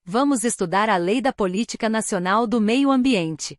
Vamos estudar a Lei da Política Nacional do Meio Ambiente.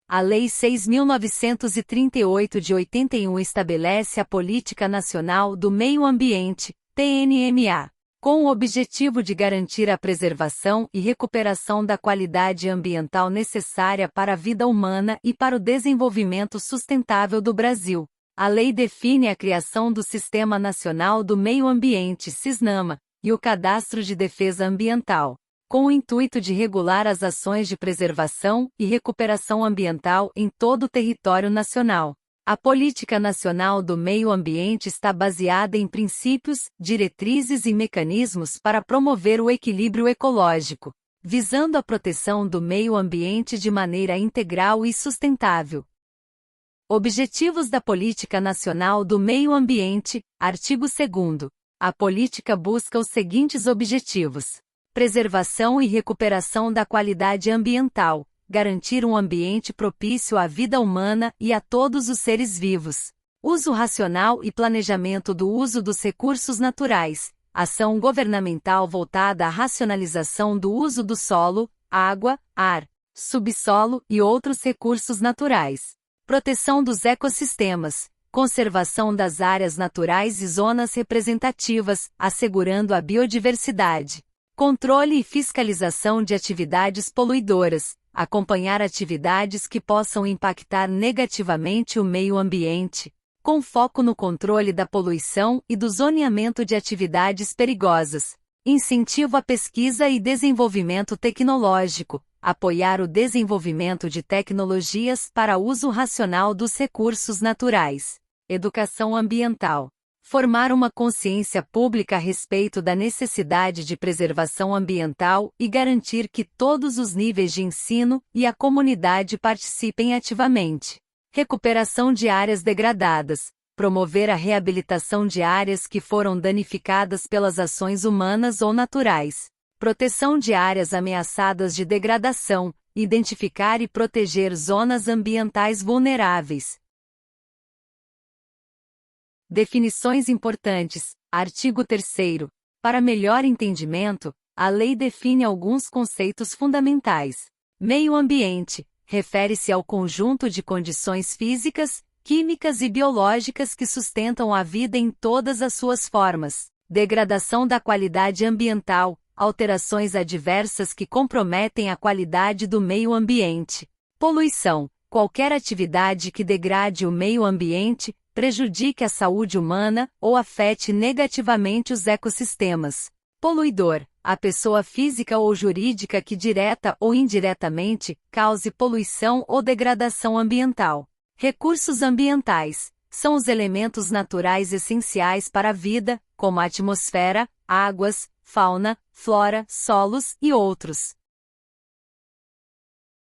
A Lei 6.938 de 81 estabelece a Política Nacional do Meio Ambiente, PNMA, com o objetivo de garantir a preservação e recuperação da qualidade ambiental necessária para a vida humana e para o desenvolvimento sustentável do Brasil. A lei define a criação do Sistema Nacional do Meio Ambiente, SISNAMA, e o Cadastro de Defesa Ambiental, com o intuito de regular as ações de preservação e recuperação ambiental em todo o território nacional. A Política Nacional do Meio Ambiente está baseada em princípios, diretrizes e mecanismos para promover o equilíbrio ecológico, visando a proteção do meio ambiente de maneira integral e sustentável. Objetivos da Política Nacional do Meio Ambiente, artigo 2º. A política busca os seguintes objetivos: preservação e recuperação da qualidade ambiental, garantir um ambiente propício à vida humana e a todos os seres vivos, uso racional e planejamento do uso dos recursos naturais, ação governamental voltada à racionalização do uso do solo, água, ar, subsolo e outros recursos naturais, proteção dos ecossistemas, conservação das áreas naturais e zonas representativas, assegurando a biodiversidade, controle e fiscalização de atividades poluidoras, acompanhar atividades que possam impactar negativamente o meio ambiente, com foco no controle da poluição e do zoneamento de atividades perigosas, incentivo à pesquisa e desenvolvimento tecnológico, apoiar o desenvolvimento de tecnologias para uso racional dos recursos naturais, educação ambiental. Formar uma consciência pública a respeito da necessidade de preservação ambiental e garantir que todos os níveis de ensino e a comunidade participem ativamente. Recuperação de áreas degradadas. Promover a reabilitação de áreas que foram danificadas pelas ações humanas ou naturais. Proteção de áreas ameaçadas de degradação. Identificar e proteger zonas ambientais vulneráveis. Definições importantes. Artigo 3º. Para melhor entendimento, a lei define alguns conceitos fundamentais. Meio ambiente refere-se ao conjunto de condições físicas, químicas e biológicas que sustentam a vida em todas as suas formas. Degradação da qualidade ambiental, alterações adversas que comprometem a qualidade do meio ambiente. Poluição, qualquer atividade que degrade o meio ambiente, prejudique a saúde humana ou afete negativamente os ecossistemas. Poluidor, a pessoa física ou jurídica que direta ou indiretamente cause poluição ou degradação ambiental. Recursos ambientais são os elementos naturais essenciais para a vida, como a atmosfera, águas, fauna, flora, solos e outros.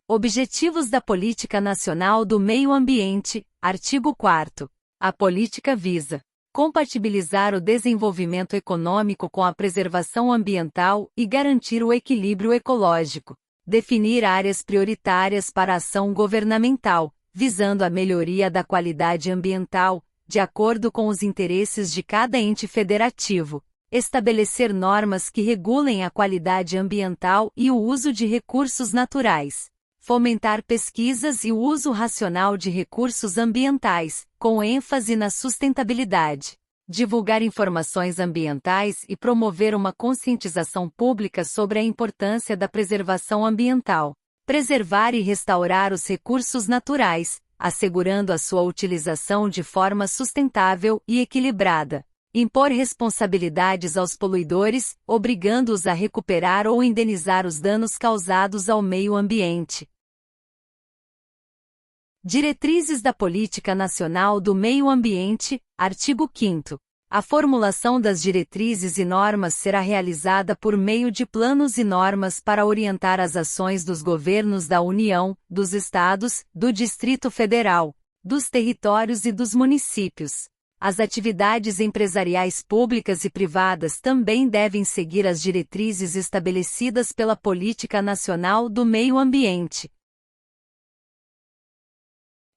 Objetivos da Política Nacional do Meio Ambiente, artigo 4º. A política visa compatibilizar o desenvolvimento econômico com a preservação ambiental e garantir o equilíbrio ecológico. Definir áreas prioritárias para a ação governamental, visando a melhoria da qualidade ambiental, de acordo com os interesses de cada ente federativo. Estabelecer normas que regulem a qualidade ambiental e o uso de recursos naturais. Fomentar pesquisas e o uso racional de recursos ambientais, com ênfase na sustentabilidade. Divulgar informações ambientais e promover uma conscientização pública sobre a importância da preservação ambiental. Preservar e restaurar os recursos naturais, assegurando a sua utilização de forma sustentável e equilibrada. Impor responsabilidades aos poluidores, obrigando-os a recuperar ou indenizar os danos causados ao meio ambiente. Diretrizes da Política Nacional do Meio Ambiente, artigo 5º. A formulação das diretrizes e normas será realizada por meio de planos e normas para orientar as ações dos governos da União, dos Estados, do Distrito Federal, dos territórios e dos municípios. As atividades empresariais públicas e privadas também devem seguir as diretrizes estabelecidas pela Política Nacional do Meio Ambiente.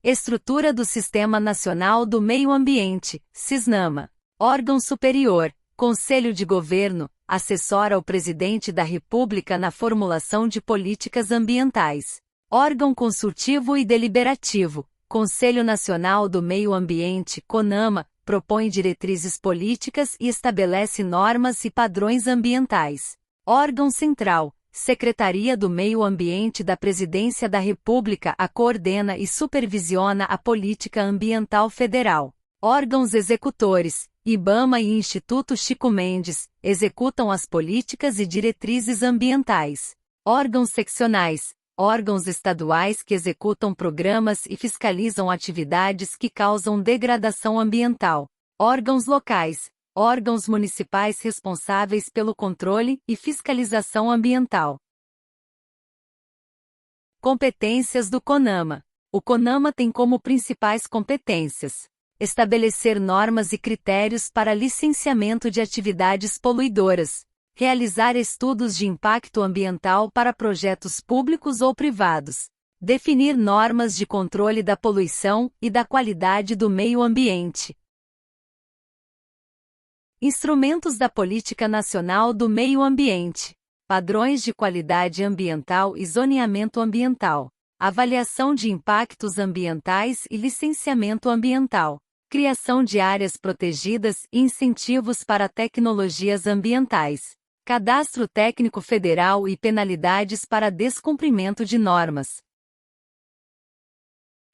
Estrutura do Sistema Nacional do Meio Ambiente, SISNAMA. Órgão superior, Conselho de Governo, assessora o Presidente da República na formulação de políticas ambientais. Órgão consultivo e deliberativo, Conselho Nacional do Meio Ambiente, CONAMA, propõe diretrizes políticas e estabelece normas e padrões ambientais. Órgão central, Secretaria do Meio Ambiente da Presidência da República, a coordena e supervisiona a política ambiental federal. Órgãos executores, IBAMA e Instituto Chico Mendes, executam as políticas e diretrizes ambientais. Órgãos seccionais, órgãos estaduais que executam programas e fiscalizam atividades que causam degradação ambiental. Órgãos locais, órgãos municipais responsáveis pelo controle e fiscalização ambiental. Competências do CONAMA. O CONAMA tem como principais competências: estabelecer normas e critérios para licenciamento de atividades poluidoras, realizar estudos de impacto ambiental para projetos públicos ou privados, definir normas de controle da poluição e da qualidade do meio ambiente. Instrumentos da Política Nacional do Meio Ambiente: padrões de qualidade ambiental e zoneamento ambiental, avaliação de impactos ambientais e licenciamento ambiental, criação de áreas protegidas e incentivos para tecnologias ambientais, cadastro técnico federal e penalidades para descumprimento de normas.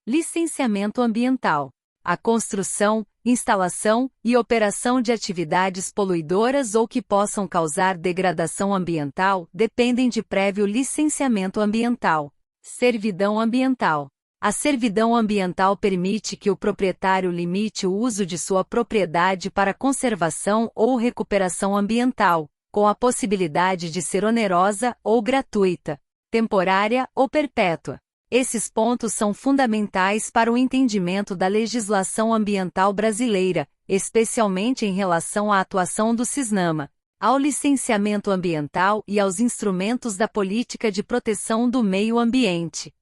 Licenciamento ambiental: a construção, instalação e operação de atividades poluidoras ou que possam causar degradação ambiental dependem de prévio licenciamento ambiental. Servidão ambiental: a servidão ambiental permite que o proprietário limite o uso de sua propriedade para conservação ou recuperação ambiental, com a possibilidade de ser onerosa ou gratuita, temporária ou perpétua. Esses pontos são fundamentais para o entendimento da legislação ambiental brasileira, especialmente em relação à atuação do CISNAMA, ao licenciamento ambiental e aos instrumentos da política de proteção do meio ambiente.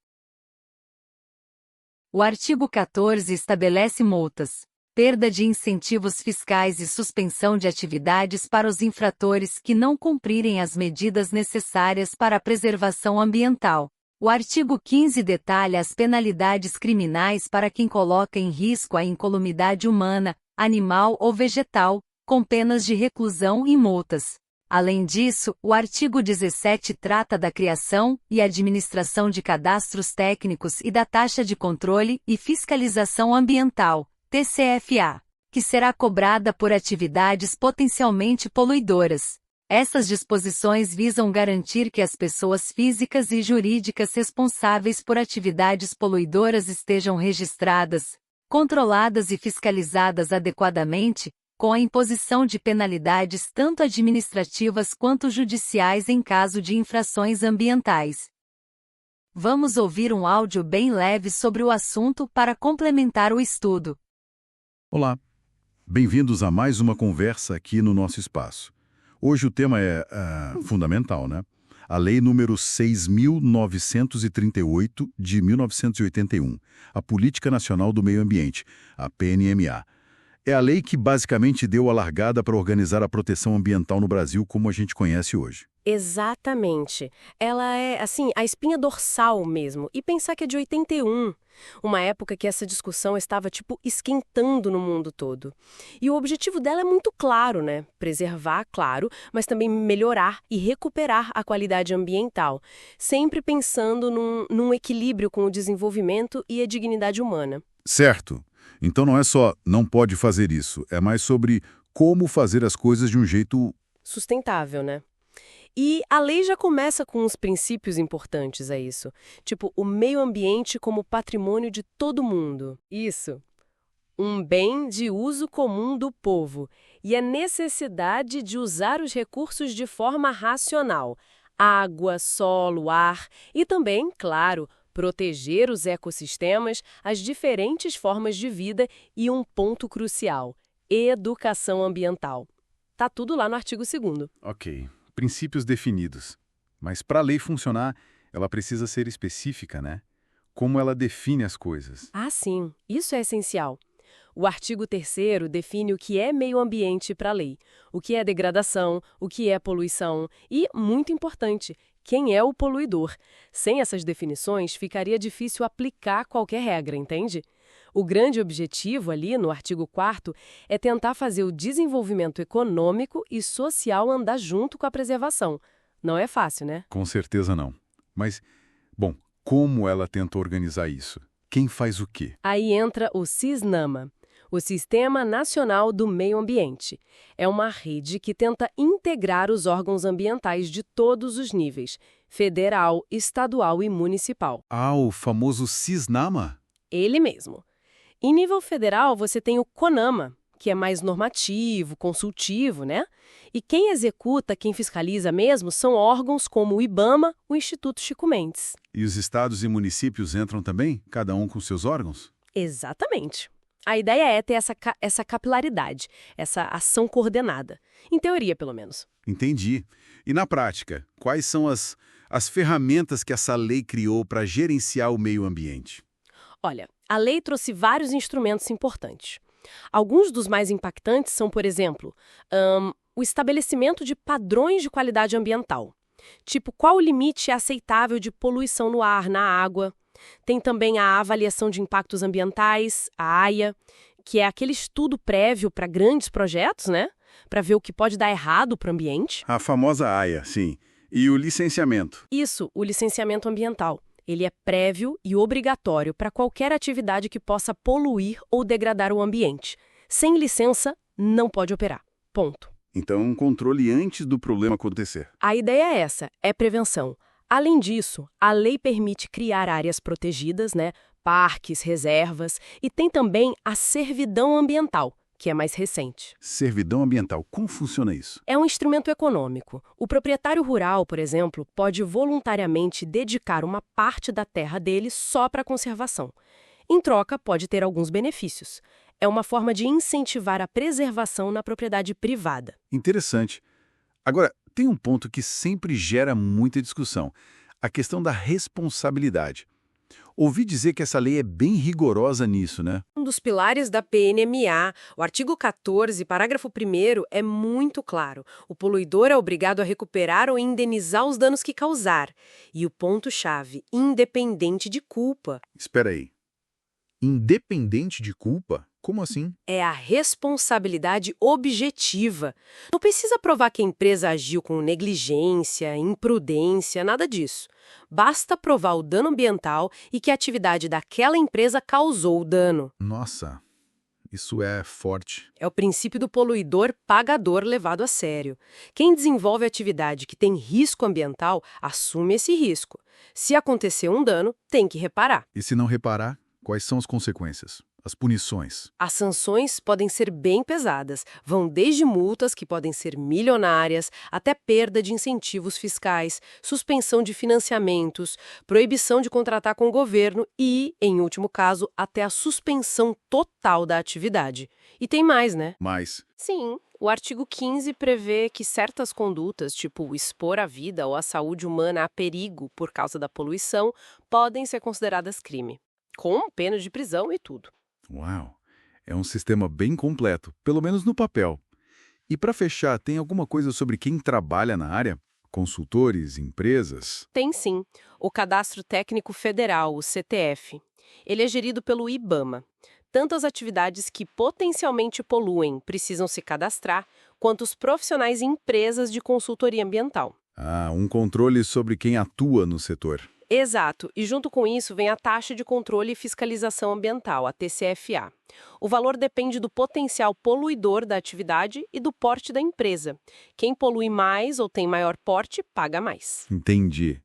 O artigo 14 estabelece multas, perda de incentivos fiscais e suspensão de atividades para os infratores que não cumprirem as medidas necessárias para a preservação ambiental. O artigo 15 detalha as penalidades criminais para quem coloca em risco a incolumidade humana, animal ou vegetal, com penas de reclusão e multas. Além disso, o artigo 17 trata da criação e administração de cadastros técnicos e da taxa de controle e fiscalização ambiental, TCFA, que será cobrada por atividades potencialmente poluidoras. Essas disposições visam garantir que as pessoas físicas e jurídicas responsáveis por atividades poluidoras estejam registradas, controladas e fiscalizadas adequadamente, com a imposição de penalidades tanto administrativas quanto judiciais em caso de infrações ambientais. Vamos ouvir um áudio bem leve sobre o assunto para complementar o estudo. Olá, bem-vindos a mais uma conversa aqui no nosso espaço. Hoje o tema é fundamental, né? A Lei número 6.938 de 1981, a Política Nacional do Meio Ambiente, a PNMA. É a lei que basicamente deu a largada para organizar a proteção ambiental no Brasil como a gente conhece hoje. Exatamente. Ela é, assim, a espinha dorsal mesmo. E pensar que é de 81, uma época que essa discussão estava, esquentando no mundo todo. E o objetivo dela é muito claro, né? Preservar, claro, mas também melhorar e recuperar a qualidade ambiental, sempre pensando num equilíbrio com o desenvolvimento e a dignidade humana. Certo. Então não é só não pode fazer isso, é mais sobre como fazer as coisas de um jeito sustentável, né? E a lei já começa com uns princípios importantes a isso. Tipo, o meio ambiente como patrimônio de todo mundo. Isso. Um bem de uso comum do povo. E a necessidade de usar os recursos de forma racional. Água, solo, ar e também, claro, proteger os ecossistemas, as diferentes formas de vida e um ponto crucial, educação ambiental. Tá tudo lá no artigo 2º. Ok. Princípios definidos. Mas para a lei funcionar, ela precisa ser específica, né? Como ela define as coisas. Ah, sim. Isso é essencial. O artigo 3º define o que é meio ambiente para a lei, o que é degradação, o que é poluição e, muito importante, quem é o poluidor. Sem essas definições, ficaria difícil aplicar qualquer regra, entende? O grande objetivo ali, no artigo 4º, é tentar fazer o desenvolvimento econômico e social andar junto com a preservação. Não é fácil, né? Com certeza não. Mas, bom, como ela tenta organizar isso? Quem faz o quê? Aí entra o CISNAMA, o Sistema Nacional do Meio Ambiente. É uma rede que tenta integrar os órgãos ambientais de todos os níveis, federal, estadual e municipal. Ah, o famoso CISNAMA? Ele mesmo. Em nível federal, você tem o CONAMA, que é mais normativo, consultivo, né? E quem executa, quem fiscaliza mesmo, são órgãos como o IBAMA, o Instituto Chico Mendes. E os estados e municípios entram também, cada um com seus órgãos? Exatamente. A ideia é ter essa capilaridade, essa ação coordenada. Em teoria, pelo menos. Entendi. E na prática, quais são as ferramentas que essa lei criou para gerenciar o meio ambiente? Olha, a lei trouxe vários instrumentos importantes. Alguns dos mais impactantes são, por exemplo, o estabelecimento de padrões de qualidade ambiental. Tipo, qual o limite aceitável de poluição no ar, na água? Tem também a avaliação de impactos ambientais, a AIA, que é aquele estudo prévio para grandes projetos, né? Para ver o que pode dar errado para o ambiente. A famosa AIA, sim. E o licenciamento? Isso, o licenciamento ambiental. Ele é prévio e obrigatório para qualquer atividade que possa poluir ou degradar o ambiente. Sem licença, não pode operar. Ponto. Então, um controle antes do problema acontecer. A ideia é essa, é prevenção. Além disso, a lei permite criar áreas protegidas, né, parques, reservas, e tem também a servidão ambiental, que é mais recente. Servidão ambiental, como funciona isso? É um instrumento econômico. O proprietário rural, por exemplo, pode voluntariamente dedicar uma parte da terra dele só para conservação. Em troca, pode ter alguns benefícios. É uma forma de incentivar a preservação na propriedade privada. Interessante. Agora, tem um ponto que sempre gera muita discussão, a questão da responsabilidade. Ouvi dizer que essa lei é bem rigorosa nisso, né? Um dos pilares da PNMA, o artigo 14, parágrafo 1º, é muito claro. O poluidor é obrigado a recuperar ou indenizar os danos que causar. E o ponto-chave, independente de culpa. Espera aí. Independente de culpa? Como assim? É a responsabilidade objetiva. Não precisa provar que a empresa agiu com negligência, imprudência, nada disso. Basta provar o dano ambiental e que a atividade daquela empresa causou o dano. Nossa, isso é forte. É o princípio do poluidor pagador levado a sério. Quem desenvolve atividade que tem risco ambiental, assume esse risco. Se acontecer um dano, tem que reparar. E se não reparar, quais são as consequências? As punições? As sanções podem ser bem pesadas. Vão desde multas, que podem ser milionárias, até perda de incentivos fiscais, suspensão de financiamentos, proibição de contratar com o governo e, em último caso, até a suspensão total da atividade. E tem mais, né? Mais. Sim. O artigo 15 prevê que certas condutas, tipo expor a vida ou a saúde humana a perigo por causa da poluição, podem ser consideradas crime, com pena de prisão e tudo. Uau! É um sistema bem completo, pelo menos no papel. E para fechar, tem alguma coisa sobre quem trabalha na área? Consultores, empresas? Tem sim. O Cadastro Técnico Federal, o CTF. Ele é gerido pelo IBAMA. Tanto as atividades que potencialmente poluem precisam se cadastrar, quanto os profissionais e empresas de consultoria ambiental. Ah, um controle sobre quem atua no setor. Exato, e junto com isso vem a Taxa de Controle e Fiscalização Ambiental, a TCFA. O valor depende do potencial poluidor da atividade e do porte da empresa. Quem polui mais ou tem maior porte, paga mais. Entendi.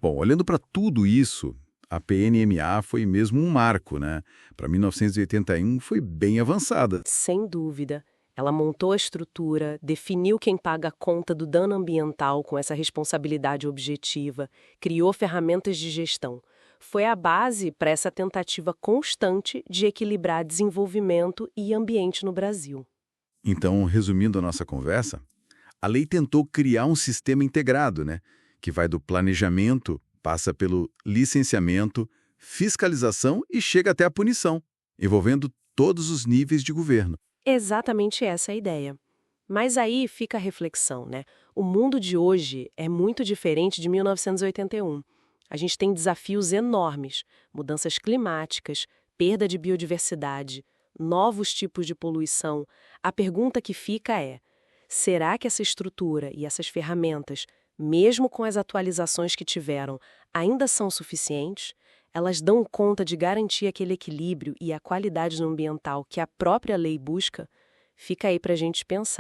Bom, olhando para tudo isso, a PNMA foi mesmo um marco, né? Para 1981 foi bem avançada. Sem dúvida. Ela montou a estrutura, definiu quem paga a conta do dano ambiental com essa responsabilidade objetiva, criou ferramentas de gestão. Foi a base para essa tentativa constante de equilibrar desenvolvimento e ambiente no Brasil. Então, resumindo a nossa conversa, a lei tentou criar um sistema integrado, né? Que vai do planejamento, passa pelo licenciamento, fiscalização e chega até a punição, envolvendo todos os níveis de governo. Exatamente essa é a ideia. Mas aí fica a reflexão, né? O mundo de hoje é muito diferente de 1981. A gente tem desafios enormes, mudanças climáticas, perda de biodiversidade, novos tipos de poluição. A pergunta que fica é: será que essa estrutura e essas ferramentas, mesmo com as atualizações que tiveram, ainda são suficientes? Elas dão conta de garantir aquele equilíbrio e a qualidade ambiental que a própria lei busca? Fica aí para a gente pensar.